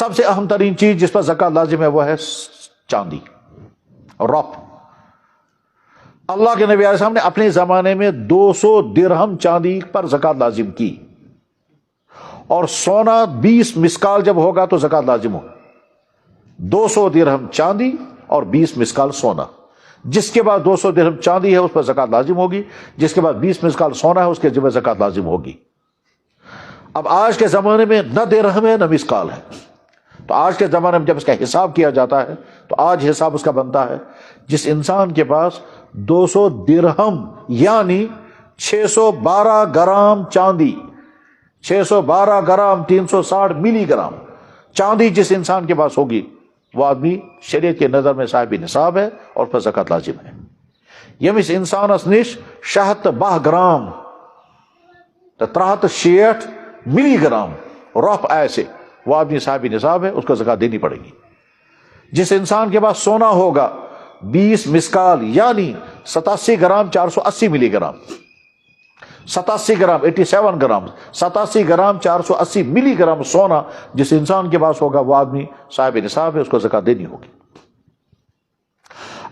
سب سے اہم ترین چیز جس پر زکوٰۃ لازم ہے وہ ہے چاندی اور روپ۔ اللہ کے نبی علیہ السلام نے اپنے زمانے میں 200 درہم چاندی پر زکوٰۃ لازم کی، اور سونا 20 مسکال جب ہوگا تو زکوٰۃ لازم ہوگا۔ 200 درہم چاندی اور 20 مسکال سونا، جس کے بعد 200 درہم چاندی ہے اس پر زکوٰۃ لازم ہوگی، جس کے بعد 20 مسکال سونا ہے اس کے ذمہ زکوٰۃ لازم ہوگی۔ اب آج کے زمانے میں نہ درہم ہے نہ مسکال ہے، تو آج کے زمانے میں جب اس کا حساب کیا جاتا ہے تو آج حساب اس کا بنتا ہے جس انسان کے پاس 200 درہم یعنی 612 گرام چاندی، 612 گرام 360 ملی گرام چاندی جس انسان کے پاس ہوگی، وہ آدمی شریعت کے نظر میں صاحب نصاب ہے اور پر زکوٰۃ لازم ہے۔ یمس انسانس نش 612 گرام تو 360 ملی گرام رف ایسے وہ آدمی صاحب نصاب ہے، اس کو زکوٰۃ دینی پڑے گی۔ جس انسان کے پاس سونا ہوگا 20 مسکال یعنی 87 گرام 480 ملی گرام، 87 گرام 87 گرام 87 گرام 480 ملی گرام سونا جس انسان کے پاس ہوگا وہ آدمی صاحب نصاب ہے، اس کو زکوٰۃ دینی ہوگی۔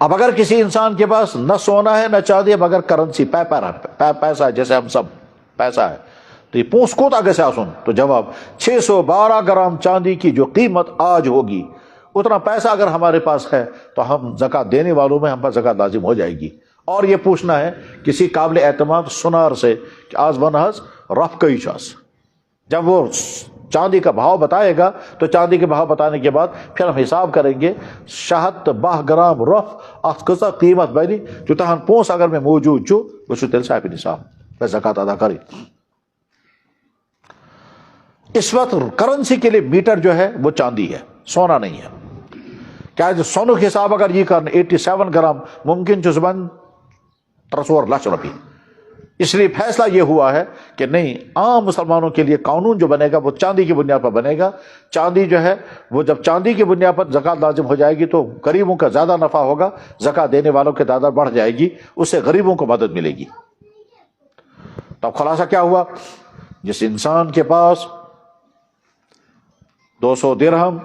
اب اگر کسی انسان کے پاس نہ سونا ہے نہ چاندی ہے مگر کرنسی پیسہ ہے، جیسے ہم سب پیسہ ہے، تو یہ پونس کوت آگے سے آسن تو جواب 612 گرام چاندی کی جو قیمت آج ہوگی اتنا پیسہ اگر ہمارے پاس ہے تو ہم زکوٰۃ دینے والوں میں ہم پر زکوٰۃ لازم ہو جائے گی۔ اور یہ پوچھنا ہے کسی قابل اعتماد سنار سے کہ آز بنہز رف کئی چاس، جب وہ چاندی کا بھاؤ بتائے گا تو چاندی کے بھاؤ بتانے کے بعد پھر ہم حساب کریں گے 612 گرام رف ات کسا قیمت بنی جو تہن پونس اگر میں موجود چھو وہ چھو تیل صاحب نصاب میں زکوٰۃ ادا کریں۔ اس وقت کرنسی کے لیے میٹر جو ہے وہ چاندی ہے، سونا نہیں ہے۔ کیا جو سونو کے حساب اگر یہ کرنا 87 گرام ممکن جو زبان 3 لاکھ روپے، اس لیے فیصلہ یہ ہوا ہے کہ نہیں، عام مسلمانوں کے لیے قانون جو بنے گا وہ چاندی کی بنیاد پر بنے گا۔ چاندی جو ہے وہ جب چاندی کی بنیاد پر زکوٰۃ لازم ہو جائے گی تو غریبوں کا زیادہ نفع ہوگا، زکوٰۃ دینے والوں کی تعداد بڑھ جائے گی، اس سے غریبوں کو مدد ملے گی۔ تب خلاصہ کیا ہوا؟ جس انسان کے پاس 200 درہم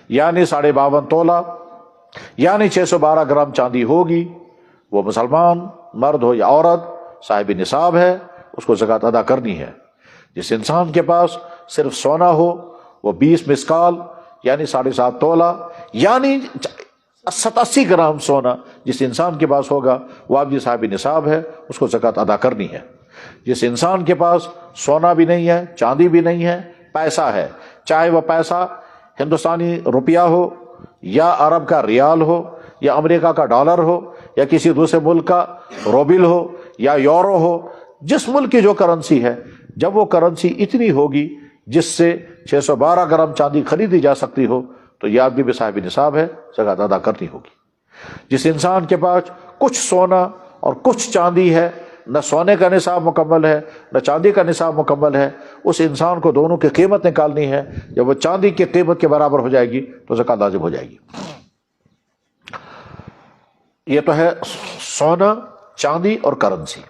یعنی 52.5 تولہ یعنی 612 گرام چاندی ہوگی، وہ مسلمان مرد ہو یا عورت صاحب نصاب ہے، اس کو زکوٰۃ ادا کرنی ہے۔ جس انسان کے پاس صرف سونا ہو وہ 20 مسکال یعنی 7.5 تولہ یعنی 87 گرام سونا جس انسان کے پاس ہوگا وہ آپ صاحب نصاب ہے، اس کو زکوٰۃ ادا کرنی ہے۔ جس انسان کے پاس سونا بھی نہیں ہے چاندی بھی نہیں ہے، پیسہ ہے، چاہے وہ پیسہ ہندوستانی روپیہ ہو یا عرب کا ریال ہو یا امریکہ کا ڈالر ہو یا کسی دوسرے ملک کا روبل ہو یا یورو ہو، جس ملک کی جو کرنسی ہے، جب وہ کرنسی اتنی ہوگی جس سے 612 گرام چاندی خریدی جا سکتی ہو تو یہ آدمی بھی صاحب نصاب ہے، زکوٰۃ ادا کرنی ہوگی۔ جس انسان کے پاس کچھ سونا اور کچھ چاندی ہے، نہ سونے کا نصاب مکمل ہے نہ چاندی کا نصاب مکمل ہے، اس انسان کو دونوں کی قیمت نکالنی ہے۔ جب وہ چاندی کی قیمت کے برابر ہو جائے گی تو زکوٰۃ لازم ہو جائے گی۔ یہ تو ہے سونا، چاندی اور کرنسی۔